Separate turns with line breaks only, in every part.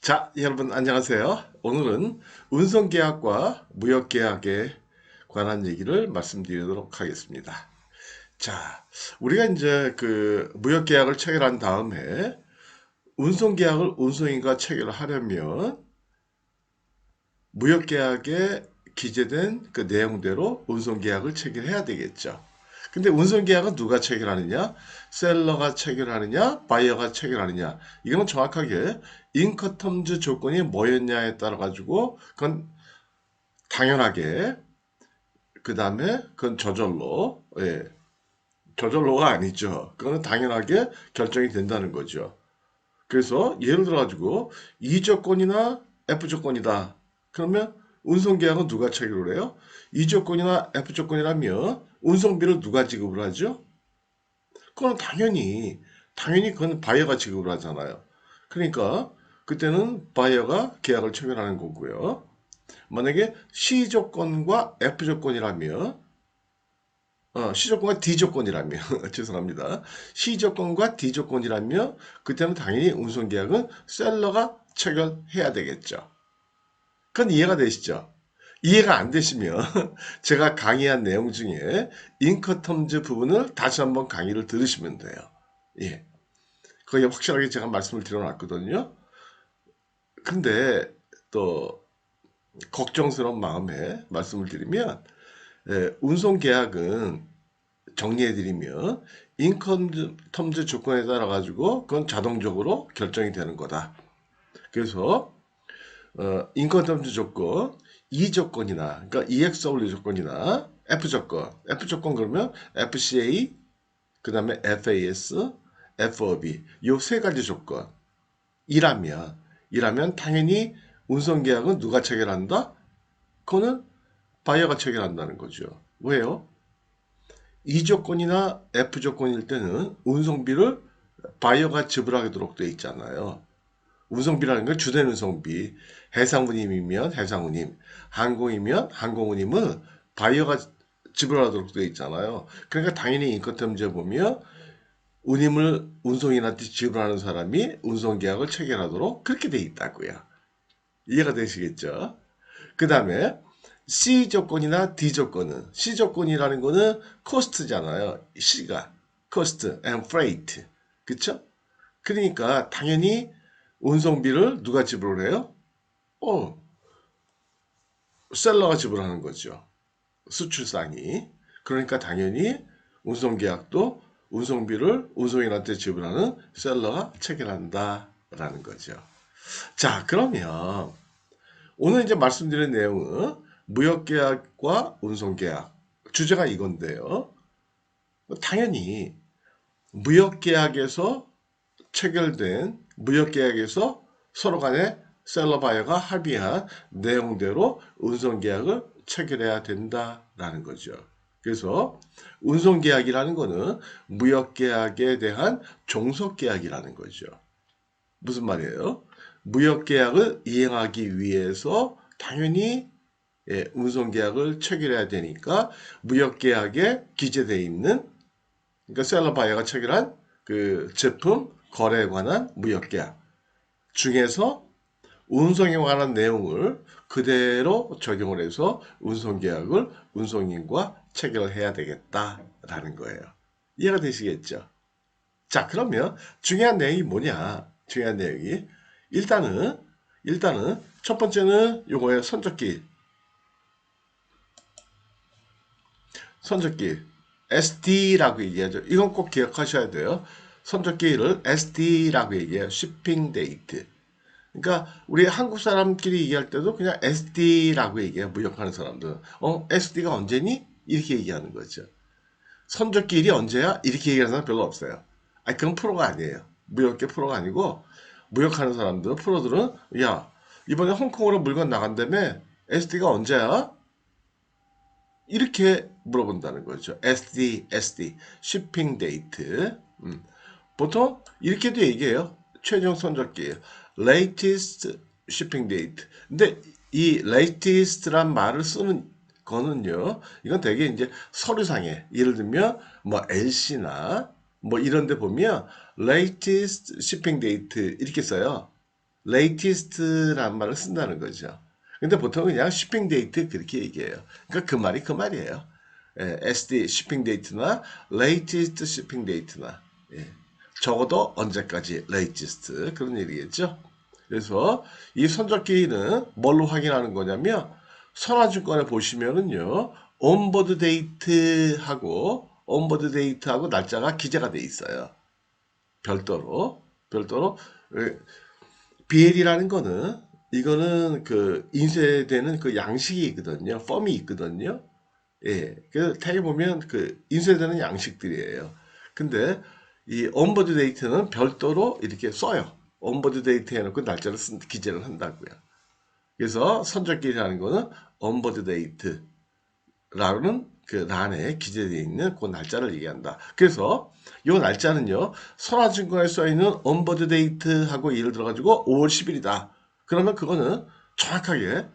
자, 여러분 안녕하세요. 오늘은 운송계약과 무역계약에 관한 얘기를 말씀드리도록 하겠습니다. 자, 우리가 이제 그 무역계약을 체결한 다음에 운송계약을 운송인과 체결을 하려면 무역계약에 기재된 그 내용대로 운송계약을 체결해야 되겠죠. 근데 운송계약은 누가 체결하느냐? 셀러가 체결하느냐? 바이어가 체결하느냐? 이거는 정확하게 인커텀즈 조건이 뭐였냐에 따라 가지고 그건 당연하게 그 다음에 그건 저절로 저절로가 아니죠. 그거는 당연하게 결정이 된다는 거죠. 그래서 예를 들어 가지고 이 조건이나 F 조건이다. 그러면 운송계약은 누가 체결을 해요? 이 조건이나 F 조건이라면 운송비를 누가 지급을 하죠? 그건 당연히 그건 바이어가 지급을 하잖아요. 그러니까 그때는 바이어가 계약을 체결하는 거고요. 만약에 C 조건과 F 조건이라면 C 조건과 D 조건이라면 죄송합니다. C 조건과 D 조건이라면 그때는 당연히 운송계약은 셀러가 체결해야 되겠죠. 그건 이해가 되시죠? 이해가 안 되시면 제가 강의한 내용 중에 인커텀즈 부분을 다시 한번 강의를 들으시면 돼요. 예. 거기에 확실하게 제가 말씀을 드려놨거든요. 근데 또 걱정스러운 마음에 말씀을 드리면 운송 계약은 정리해드리면 인컴 텀즈 조건에 따라 가지고 그건 자동적으로 결정이 되는 거다. 그래서 인컴 텀즈 조건, E 조건이나 그러니까 EXW 조건이나 F 조건 그러면 FCA 그 다음에 FAS, FOB 요 세 가지 조건이라면 당연히 운송계약은 누가 체결한다? 그거는 바이어가 체결한다는 거죠. 왜요? E 조건이나 F 조건일 때는 운송비를 바이어가 지불하도록 되어 있잖아요. 운송비라는 건 주된 운송비. 해상운임이면 해상운임, 항공이면 항공운임은 바이어가 지불하도록 되어 있잖아요. 그러니까 당연히 인커텀즈에 보면 운임을 운송인한테 지불하는 사람이 운송계약을 체결하도록 그렇게 되어 있다고요. 이해가 되시겠죠? 그 다음에 C 조건이나 D 조건은 C 조건이라는 거는 코스트잖아요. C가 cost and freight. 그쵸? 그러니까 당연히 운송비를 누가 지불을 해요? 어, 셀러가 지불하는 거죠. 수출상이. 그러니까 당연히 운송계약도 운송비를 운송인한테 지불하는 셀러가 체결한다라는 거죠. 자, 그러면 오늘 이제 말씀드린 내용은 무역계약과 운송계약. 주제가 이건데요. 당연히 무역계약에서 체결된 무역계약에서 서로 간에 셀러 바이어가 합의한 내용대로 운송계약을 체결해야 된다라는 거죠. 그래서 운송계약이라는 거는 무역계약에 대한 종속계약이라는 거죠. 무슨 말이에요? 무역계약을 이행하기 위해서 당연히 운송계약을 체결해야 되니까 무역계약에 기재되어 있는 그러니까 셀러 바이어가 체결한 그 제품 거래에 관한 무역계약 중에서 운송에 관한 내용을 그대로 적용을 해서 운송계약을 운송인과 체결해야 되겠다라는 거예요. 이해가 되시겠죠? 자, 그러면 중요한 내용이 뭐냐? 중요한 내용이 일단은 첫 번째는 요거예요. 선적기 SD라고 얘기하죠. 이건 꼭 기억하셔야 돼요. 선적기를 SD라고 얘기해요. shipping date. 그러니까 우리 한국 사람끼리 얘기할 때도 그냥 SD라고 얘기해요. 무역하는 사람들은. SD가 언제니? 이렇게 얘기하는 거죠. 선적기일이 언제야? 이렇게 얘기하는 사람 별로 없어요. 아니, 그건 프로가 아니에요. 무역계 프로가 아니고 무역하는 사람들, 프로들은 야, 이번에 홍콩으로 물건 나간다며 SD가 언제야? 이렇게 물어본다는 거죠. SD, shipping date. 보통 이렇게도 얘기해요. 최종 선적기, latest shipping date. 근데 이 latest란 말을 쓰는 거는요, 이건 되게 이제 서류상에, 예를 들면 뭐 LC나 뭐 이런 데 보면 latest shipping date 이렇게 써요. latest라는 말을 쓴다는 거죠. 근데 보통 그냥 shipping date 그렇게 얘기해요. 그러니까 그 말이 그 말이에요. 예, SD shipping date나 latest shipping date나 예, 적어도 언제까지 latest 그런 얘기겠죠. 그래서 이 선적기는 뭘로 확인하는 거냐면 선화증권에 보시면은요 온보드 데이트하고 날짜가 기재가 돼 있어요. 별도로 BL이라는 거는 이거는 그 인쇄되는 그 양식이 있거든요. 펌이 있거든요. 예. 그 되게 보면 그 인쇄되는 양식들이에요. 근데 이 온보드 데이트는 별도로 이렇게 써요. 온보드 데이트 해놓고 날짜를 기재를 한다고요. 그래서 선적기라는 거는 온보드 데이트라는 그 란에 기재되어 있는 그 날짜를 얘기한다. 그래서 이 날짜는요, 선화증권에 써있는 온보드 데이트하고 예를 들어가지고 5월 10일이다. 그러면 그거는 정확하게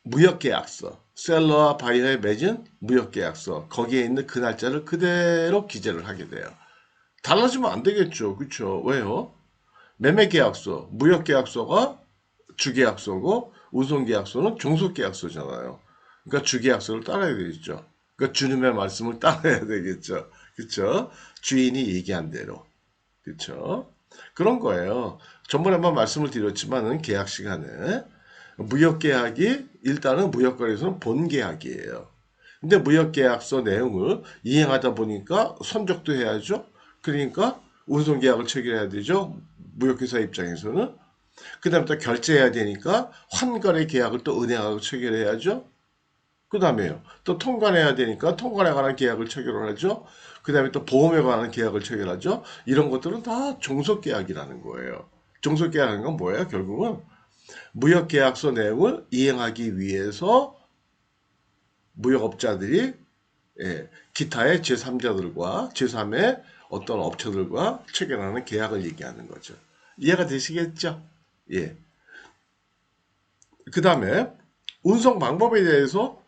무역계약서, 셀러와 바이어의 맺은 무역계약서, 거기에 있는 그 날짜를 그대로 기재를 하게 돼요. 달라지면 안 되겠죠. 그렇죠? 왜요? 매매계약서, 무역계약서가 주계약서고 운송계약서는 종속계약서잖아요. 그러니까 주계약서를 따라야 되겠죠. 그러니까 주님의 말씀을 따라야 되겠죠. 그렇죠? 주인이 얘기한 대로. 그렇죠? 그런 거예요. 전번에 한번 말씀을 드렸지만은 계약 시간에 무역계약이 일단은 무역거래에서는 본계약이에요. 근데 무역계약서 내용을 이행하다 보니까 선적도 해야죠. 그러니까 운송계약을 체결해야 되죠. 무역회사 입장에서는. 그 다음에 또 결제해야 되니까 환거래 계약을 또 은행하고 체결해야죠. 그 다음에요. 또 통관해야 되니까 통관에 관한 계약을 체결을 하죠. 그 다음에 또 보험에 관한 계약을 체결하죠. 이런 것들은 다 종속계약이라는 거예요. 종속계약이라는 건 뭐예요? 결국은 무역계약서 내용을 이행하기 위해서 무역업자들이 기타의 제3자들과 제3의 어떤 업체들과 체결하는 계약을 얘기하는 거죠. 이해가 되시겠죠? 예. 그 다음에 운송 방법에 대해서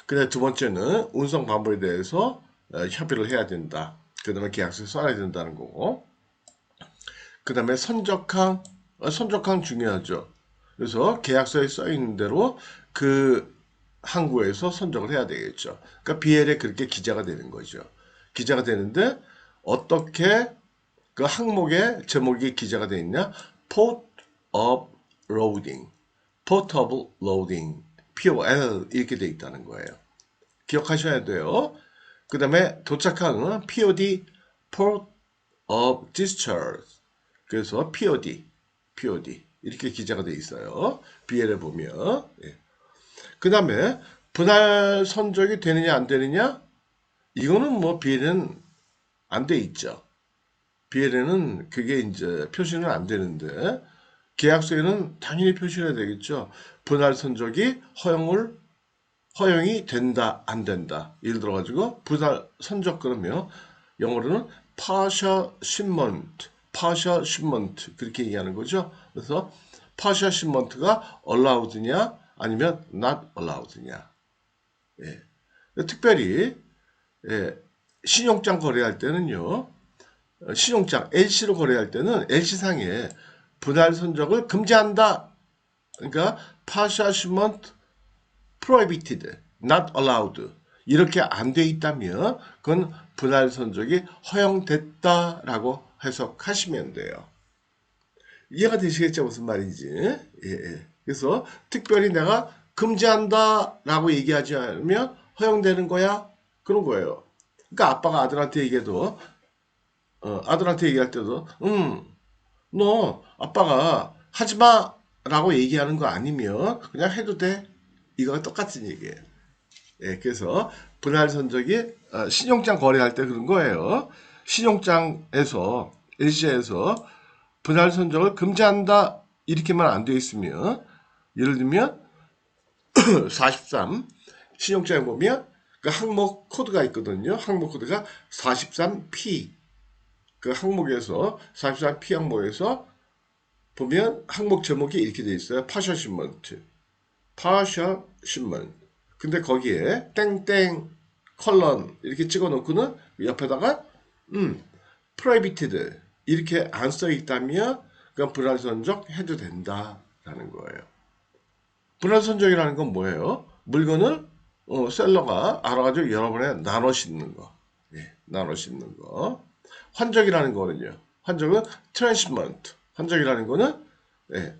그다음 두 번째는 운송 방법에 대해서 협의를 해야 된다. 그 다음에 계약서에 써야 된다는 거고. 그 다음에 선적항 중요하죠. 그래서 계약서에 써 있는 대로 그 항구에서 선적을 해야 되겠죠. 그러니까 BL에 그렇게 기재가 되는 거죠. 기재가 되는데 어떻게 그 항목의 제목이 기재가 되어 있냐? Port of Loading, Portable Loading, POL 이렇게 되어 있다는 거예요. 기억하셔야 돼요. 그 다음에 도착항은 POD, Port of Discharge. 그래서 POD 이렇게 기재가 되어 있어요. BL에 보면. 예. 그 다음에 분할 선적이 되느냐 안 되느냐? 이거는 뭐 BL에는 안 돼 있죠. BL에는 그게 이제 표시는 안 되는데 계약서에는 당연히 표시해야 되겠죠. 분할 선적이 허용이 된다 안 된다. 예를 들어가지고 분할 선적 그러면 영어로는 partial shipment 그렇게 얘기하는 거죠. 그래서 partial shipment가 allowed냐 아니면 not allowed냐. 예. 특별히 신용장 거래할 때는요. 신용장 LC로 거래할 때는 LC상에 분할 선적을 금지한다. 그러니까 partial shipment prohibited, not allowed 이렇게 안 돼 있다면 그건 분할 선적이 허용됐다라고 해석하시면 돼요. 이해가 되시겠죠? 무슨 말인지. 예. 그래서 특별히 내가 금지한다라고 얘기하지 않으면 허용되는 거야? 그런 거예요. 그러니까 아빠가 아들한테 얘기해도 아들한테 얘기할 때도 너 아빠가 하지 마라고 얘기하는 거 아니면 그냥 해도 돼. 이거가 똑같은 얘기예요. 예, 그래서 분할 선적이 신용장 거래할 때 그런 거예요. 신용장에서 LC에서 분할 선적을 금지한다 이렇게만 안 되어 있으면 예를 들면 43 신용장에 보면 그 항목 코드가 있거든요. 항목 코드가 43P 그 항목에서 43P 항목에서 보면 항목 제목이 이렇게 되어 있어요. partial shipment, partial shipment. 근데 거기에 땡땡 컬런 이렇게 찍어 놓고는 옆에다가 prohibited 이렇게 안 써 있다면 그럼 분할 선적 해도 된다라는 거예요. 분할 선적이라는 건 뭐예요? 물건을 셀러가 알아가지고 여러 번에 나눠 싣는 거. 예, 나눠 싣는 거. 환적이라는 거는요. 환적은 트랜시먼트. 환적이라는 거는 예,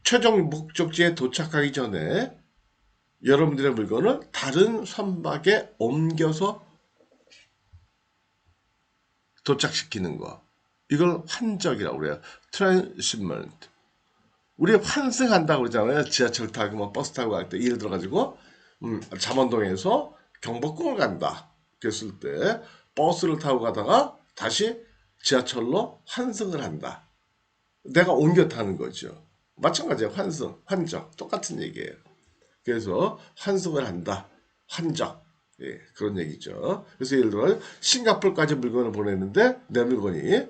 최종 목적지에 도착하기 전에 여러분들의 물건을 다른 선박에 옮겨서 도착시키는 거. 이걸 환적이라고 그래요. 트랜시먼트. 우리 환승한다고 그러잖아요. 지하철 타고 뭐 버스 타고 갈 때 예를 들어가지고 잠원동에서 경복궁을 간다. 그랬을 때 버스를 타고 가다가 다시 지하철로 환승을 한다. 내가 옮겨 타는 거죠. 마찬가지예요. 환승, 환적 똑같은 얘기예요. 그래서 환승을 한다. 환적. 예, 그런 얘기죠. 그래서 예를 들어 싱가포르까지 물건을 보냈는데 내 물건이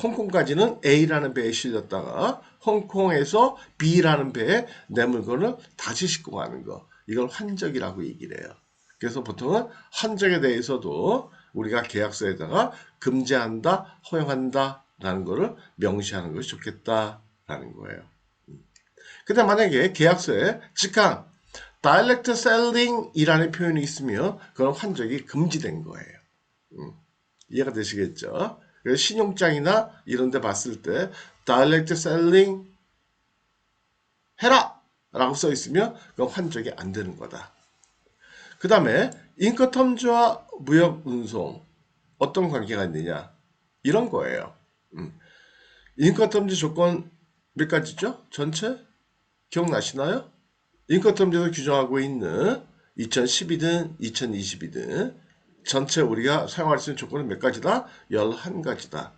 홍콩까지는 A라는 배에 실렸다가 홍콩에서 B라는 배에 내 물건을 다시 싣고 가는 거. 이걸 환적이라고 얘기를 해요. 그래서 보통은 환적에 대해서도 우리가 계약서에다가 금지한다, 허용한다 라는 거를 명시하는 것이 좋겠다라는 거예요. 근데 만약에 계약서에 직항, direct selling이라는 표현이 있으면 그건 환적이 금지된 거예요. 이해가 되시겠죠? 그래서 신용장이나 이런 데 봤을 때 direct selling 해라! 라고 써 있으면 그건 환적이 안 되는 거다. 그 다음에 인커텀즈와 무역 운송 어떤 관계가 있느냐? 이런 거예요. 인커텀즈 조건 몇 가지죠? 전체? 기억나시나요? 인커텀즈에서 규정하고 있는 2012든 2022든 전체 우리가 사용할 수 있는 조건은 몇 가지다? 11가지다.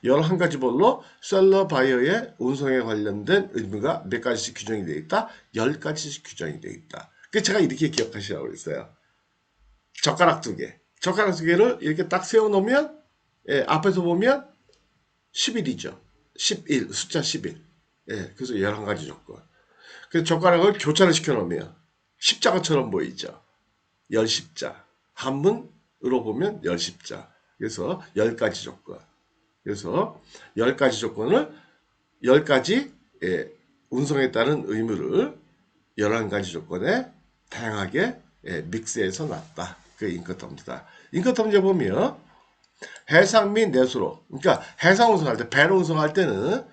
11가지 벌로 셀러 바이어의 운송에 관련된 의무가 몇 가지씩 규정이 되어 있다? 10가지씩 규정이 되어 있다. 그래서 제가 이렇게 기억하시라고 했어요. 젓가락 두 개. 젓가락 두 개를 이렇게 딱 세워놓으면 예, 앞에서 보면 11이죠. 11, 숫자 11. 예, 그래서 11가지 조건. 그래서 젓가락을 교차를 시켜놓으면 십자가처럼 보이죠. 열십자. 한문으로 보면 열십자. 그래서 10가지 조건. 그래서 10가지 조건을 10가지 운송에 따른 의무를 11가지 조건에 다양하게 믹스해서 놨다. 그 인커텀즈다. 인커텀즈에 보면 해상 및 내수로 그러니까 해상 운송할 때 배로 운송할 때는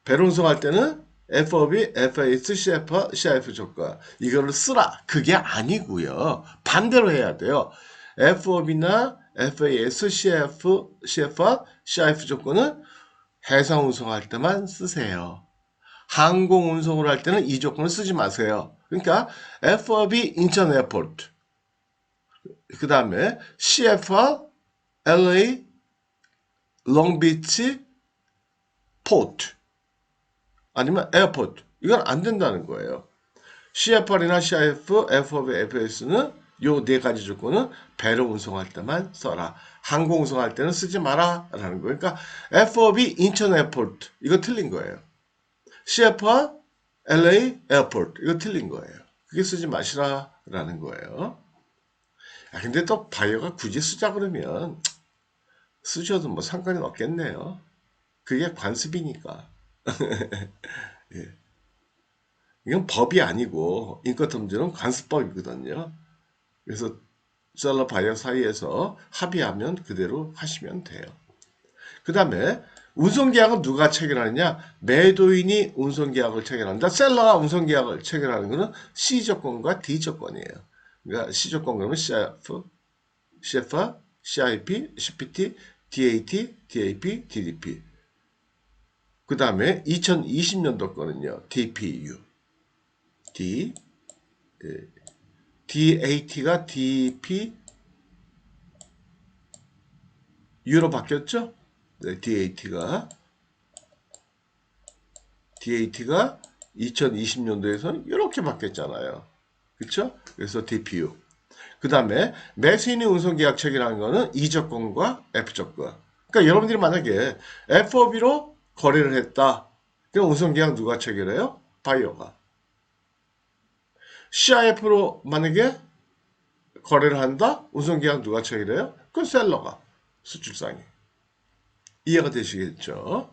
배로 운송할 때는 FOB, FAS, CF, CIF 조건 이거를 쓰라. 그게 아니고요. 반대로 해야 돼요. FOB나 FAS, CF, CIF 조건은 해상 운송할 때만 쓰세요. 항공 운송을 할 때는 이 조건을 쓰지 마세요. 그러니까 FOB 인천 에어포트 그 다음에 CFR LA 롱비치 포트 아니면 에어포트 이건 안 된다는 거예요. CFR이나 CIF, FOB, FS는 요 네 가지 조건은 배로 운송할 때만 써라. 항공 운송할 때는 쓰지 마라 라는 거예요. 그러니까 FOB 인천 에어포트 이거 틀린 거예요. CFR LA 에어포트 이거 틀린 거예요. 그게 쓰지 마시라 라는 거예요. 근데 또 바이어가 굳이 쓰자 그러면 쓰셔도 뭐 상관이 없겠네요. 그게 관습이니까. 예. 이건 법이 아니고 인권통제는 관습법이거든요. 그래서 셀러 바이어 사이에서 합의하면 그대로 하시면 돼요. 그 다음에 운송계약은 누가 체결하느냐? 매도인이 운송계약을 체결한다. 셀러가 운송계약을 체결하는 것은 C조건과 D조건이에요. 그러니까 C조건 그러면 CF, CFR, CIP, CPT, DAT, DAP, DDP. 그 다음에 2020년도 거는요. DPU. DAT가 DP, U로 바뀌었죠? 네, DAT가 2020년도에서는 이렇게 바뀌었잖아요. 그렇죠? 그래서 DPU. 그 다음에 매수인이 운송계약 체결하는 거는 E조건과 F조건. 그러니까 여러분들이 만약에 FOB로 거래를 했다. 그럼 운송계약 누가 체결해요? 바이어가. CIF로 만약에 거래를 한다? 운송계약 누가 체결해요? 그건 셀러가. 수출상이. 이해가 되시겠죠?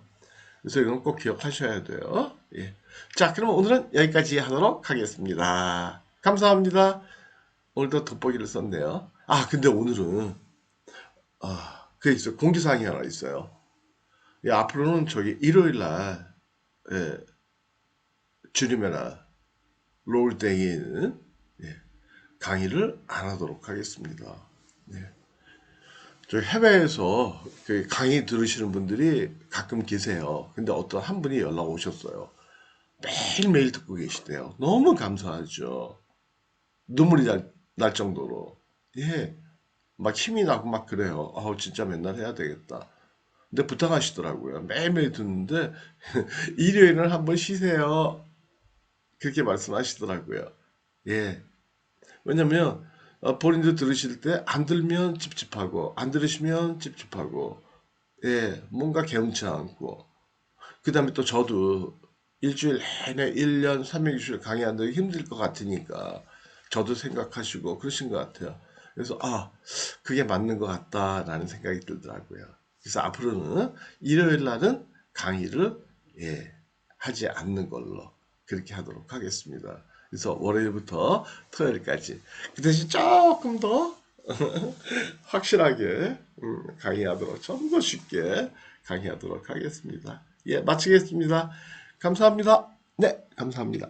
그래서 이건 꼭 기억하셔야 돼요. 예. 자, 그럼 오늘은 여기까지 하도록 하겠습니다. 감사합니다. 오늘도 돋보기를 썼네요. 아, 근데 오늘은 그 있어요. 공지사항이 하나 있어요. 예, 앞으로는 저기 일요일 날 예, 주님의날 롤데이에는 예, 강의를 안 하도록 하겠습니다. 예. 저 해외에서 그 강의 들으시는 분들이 가끔 계세요. 근데 어떤 한 분이 연락 오셨어요. 매일매일 듣고 계시대요. 너무 감사하죠. 눈물이 날 정도로. 예. 막 힘이 나고 막 그래요. 아우, 진짜 맨날 해야 되겠다. 근데 부탁하시더라고요. 매일매일 듣는데, 일요일은 한번 쉬세요. 그렇게 말씀하시더라고요. 예. 왜냐면, 본인도 들으실 때 안 들면 찝찝하고, 안 들으시면 찝찝하고, 예, 뭔가 개운치 않고, 그 다음에 또 저도 일주일 내내 1년 360일 강의하는데 힘들 것 같으니까 저도 생각하시고 그러신 것 같아요. 그래서 그게 맞는 것 같다라는 생각이 들더라고요. 그래서 앞으로는 일요일 날은 강의를 예, 하지 않는 걸로 그렇게 하도록 하겠습니다. 그래서 월요일부터 토요일까지 그 대신 조금 더 확실하게 강의하도록 좀 더 쉽게 강의하도록 하겠습니다. 예, 마치겠습니다. 감사합니다. 네, 감사합니다.